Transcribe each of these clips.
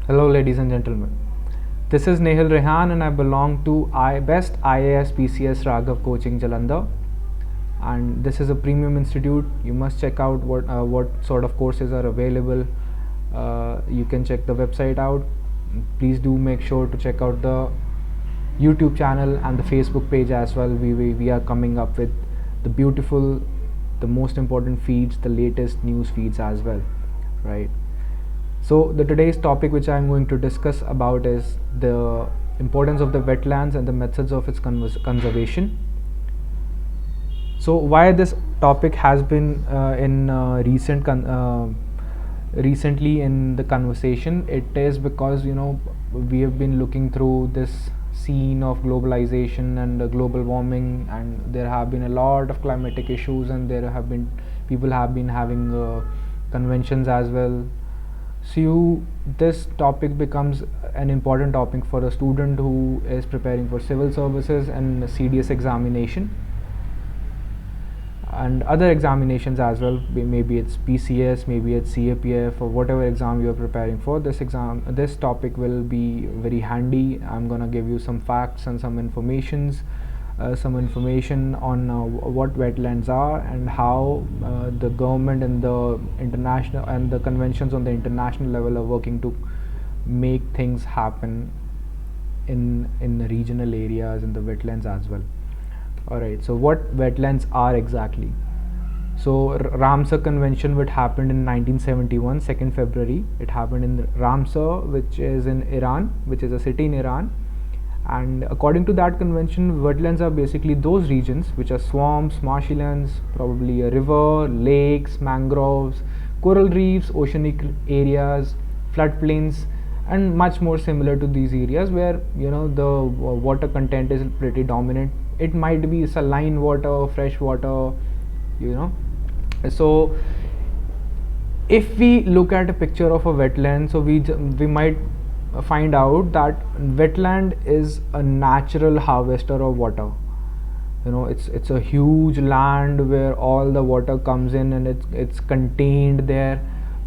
Hello, ladies and gentlemen. This is Nehal Rehan, and I belong to Best IAS PCS Raghav Coaching Jalandhar. And this is a premium institute. You must check out what sort of courses are available. You can check the website out. Please do make sure to check out the YouTube channel and the Facebook page as well. We are coming up with the beautiful, the most important feeds, the latest news feeds as well, right? So the today's topic which I am going to discuss about is the importance of the wetlands and the methods of its conservation. So why this topic has been in recently in the conversation, it is because we have been looking through this scene of globalization and global warming, and there have been a lot of climatic issues, and there have been people have been having conventions as well. So this topic becomes an important topic for a student who is preparing for civil services and CDS examination and other examinations as well. Maybe it's PCS, maybe it's CAPF, or whatever exam you are preparing for. This topic will be very handy. I'm gonna give you some facts and some information on what wetlands are and how the government and the international and the conventions on the international level are working to make things happen in the regional areas and the wetlands as well. Alright, so what wetlands are exactly? So Ramsar Convention, which happened in 1971, 2nd February. It happened in Ramsar, which is in Iran, which is a city in Iran. And according to that convention, wetlands are basically those regions which are swamps, marshy lands, probably a river, lakes, mangroves, coral reefs, oceanic areas, floodplains, and much more similar to these areas where the water content is pretty dominant. It might be saline water, fresh water, So if we look at a picture of a wetland, so we might find out that wetland is a natural harvester of water. It's a huge land where all the water comes in and it's contained there,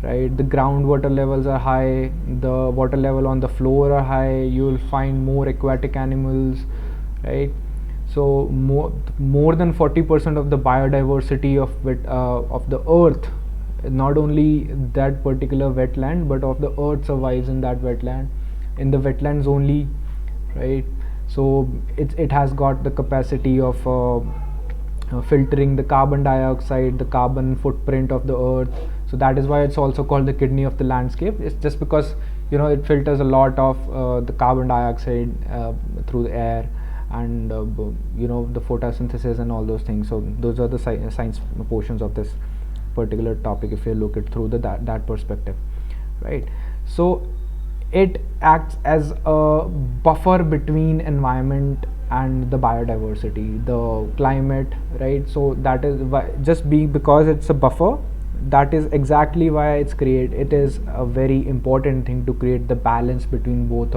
right? The groundwater levels are high, the water level on the floor are high. You will find more aquatic animals, right? So more than 40% of the biodiversity of the earth, not only that particular wetland, but of the earth survives in that wetland, in the wetlands only, right? So it has got the capacity of filtering the carbon dioxide, the carbon footprint of the earth. So that is why it's also called the kidney of the landscape. It's just because it filters a lot of the carbon dioxide through the air, and the photosynthesis and all those things. So those are the science portions of this particular topic if you look it through that perspective, right? So it acts as a buffer between environment and the biodiversity, the climate, right? So that is why, because it's a buffer, that is exactly why it's created. It is a very important thing to create the balance between both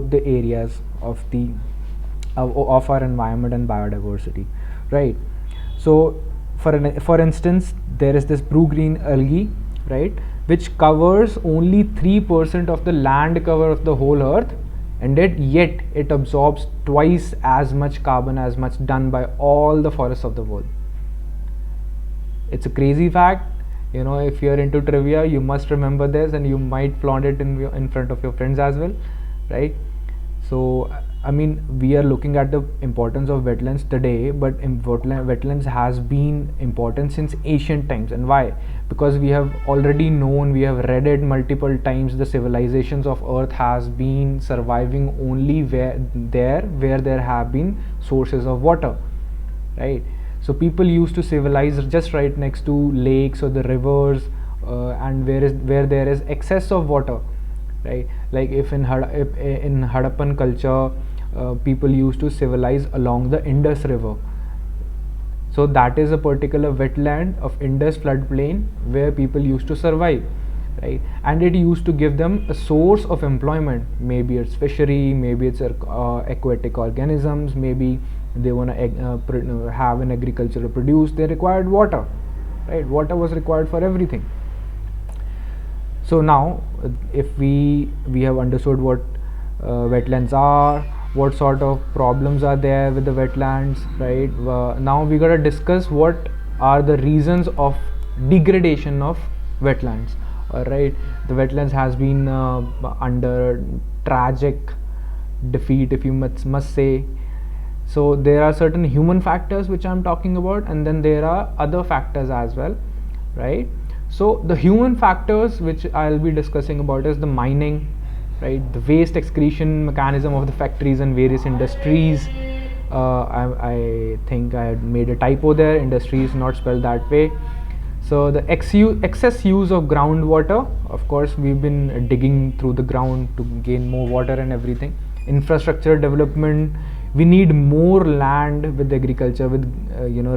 the areas of our environment and biodiversity, right? So for instance, there is this blue green algae, right, which covers only 3% of the land cover of the whole earth, and yet it absorbs twice as much carbon as much done by all the forests of the world. It's a crazy fact. If you're into trivia, you must remember this, and you might flaunt it in front of your friends as well, right? So we are looking at the importance of wetlands today, but wetlands has been important since ancient times. And why? Because we have already known, we have read it multiple times, the civilizations of earth has been surviving only where there have been sources of water, right? So people used to civilize just right next to lakes or the rivers, and where there is excess of water, right? Like if in Harappan culture, people used to civilize along the Indus River. So that is a particular wetland of Indus floodplain where people used to survive, right? And it used to give them a source of employment. Maybe it's fishery, maybe it's aquatic organisms, maybe they want to have an agriculture to produce. They required water, right? Water was required for everything. So now, if we have understood what wetlands are, what sort of problems are there with the wetlands, right? Now we gotta discuss what are the reasons of degradation of wetlands. All right, the wetlands has been under tragic defeat, if you must say. So there are certain human factors which I'm talking about, and then there are other factors as well, right? So the human factors which I'll be discussing about is the mining, right? The waste excretion mechanism of the factories and various industries. I think I had made a typo there. Industry is not spelled that way. So the excess use of groundwater. Of course, we've been digging through the ground to gain more water and everything. Infrastructure development. We need more land with agriculture, with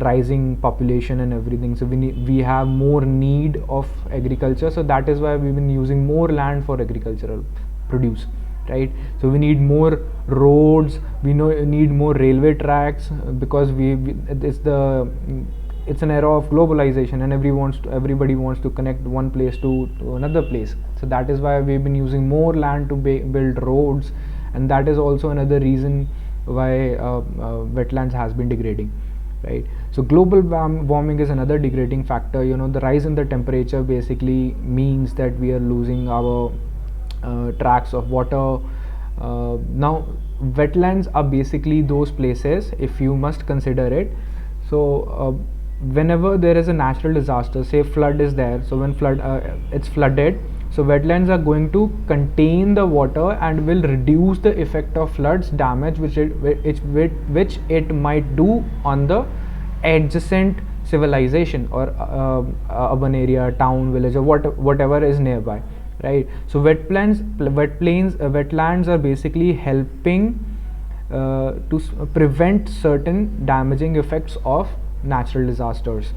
rising population and everything. So we have more need of agriculture. So that is why we've been using more land for agricultural produce, right? So we need more roads. We need more railway tracks, because it's an era of globalization, and everybody wants to connect one place to another place. So that is why we've been using more land to build roads, and that is also another reason why wetlands has been degrading, right? So global warming is another degrading factor. The rise in the temperature basically means that we are losing our tracts of water. Now wetlands are basically those places, if you must consider it. So whenever there is a natural disaster, say flood is there, so when it's flooded, so wetlands are going to contain the water and will reduce the effect of floods damage which it might do on the adjacent civilization or urban area, town, village, or whatever is nearby, right? So wetlands are basically helping to prevent certain damaging effects of natural disasters,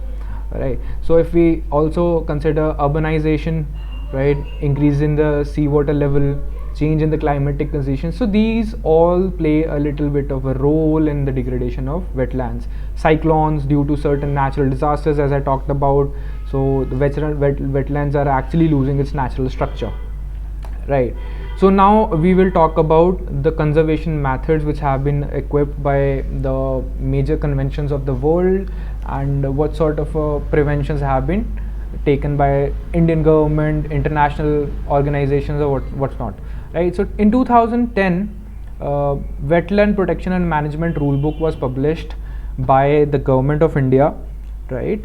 right? So if we also consider urbanization, right, increase in the seawater level, change in the climatic conditions, so these all play a little bit of a role in the degradation of wetlands. Cyclones due to certain natural disasters, as I talked about. So the wetlands are actually losing its natural structure, right? So now we will talk about the conservation methods which have been equipped by the major conventions of the world, and what sort of preventions have been taken by Indian government, international organizations, or what's not, right? So in 2010, Wetland Protection and Management Rulebook was published by the Government of India, right?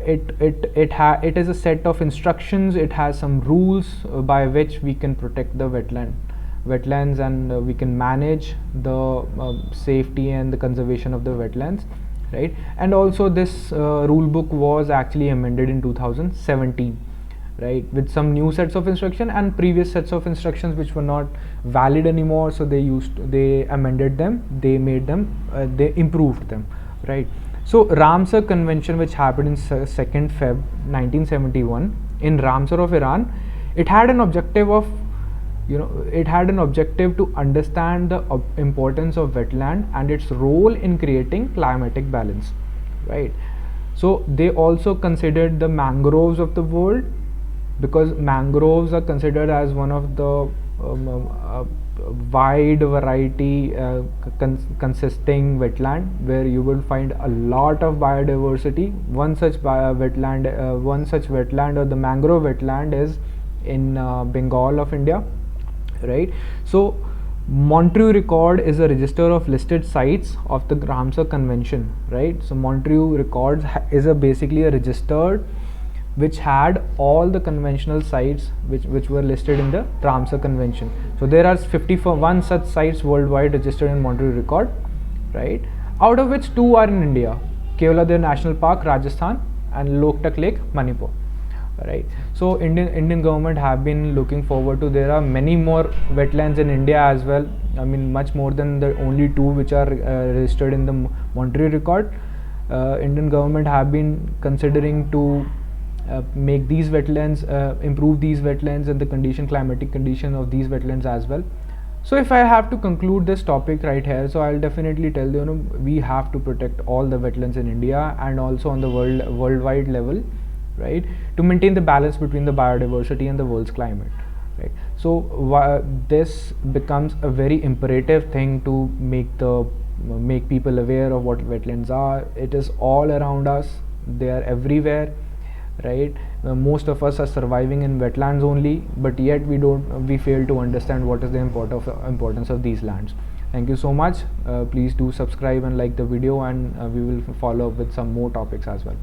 It is a set of instructions. It has some rules by which we can protect the wetlands, and we can manage the safety and the conservation of the wetlands, right? And also this rule book was actually amended in 2017, right, with some new sets of instruction and previous sets of instructions which were not valid anymore. So they amended them, they made them, they improved them, right? So Ramsar Convention, which happened in 2nd Feb 1971 in Ramsar of Iran, it had an objective of to understand the importance of wetland and its role in creating climatic balance, right? So they also considered the mangroves of the world, because mangroves are considered as one of the wide variety consisting wetland, where you will find a lot of biodiversity. One such wetland or the mangrove wetland is in Bengal of India, right? So Montreux Record is a register of listed sites of the Ramsar Convention, right? So Montreux Records is basically a register which had all the conventional sites which were listed in the Ramsar Convention. So there are 51 such sites worldwide registered in Montreux Record, right? Out of which 2 are in India: Keoladeo National Park, Rajasthan, and Loktak Lake, Manipur, right? So Indian government have been looking forward to. There are many more wetlands in India as well. I mean, much more than the only 2 which are registered in the Montreux Record. Indian government have been considering to make these wetlands, improve these wetlands and the climatic condition of these wetlands as well. So if I have to conclude this topic right here, so I'll definitely tell you, we have to protect all the wetlands in India and also on the worldwide level, right, to maintain the balance between the biodiversity and the world's climate, right? So this becomes a very imperative thing to make people aware of what wetlands are. It is all around us, they are everywhere, right? Most of us are surviving in wetlands only, but yet we fail to understand what is the importance of these lands. Thank you so much. Please do subscribe and like the video, and we will follow up with some more topics as well.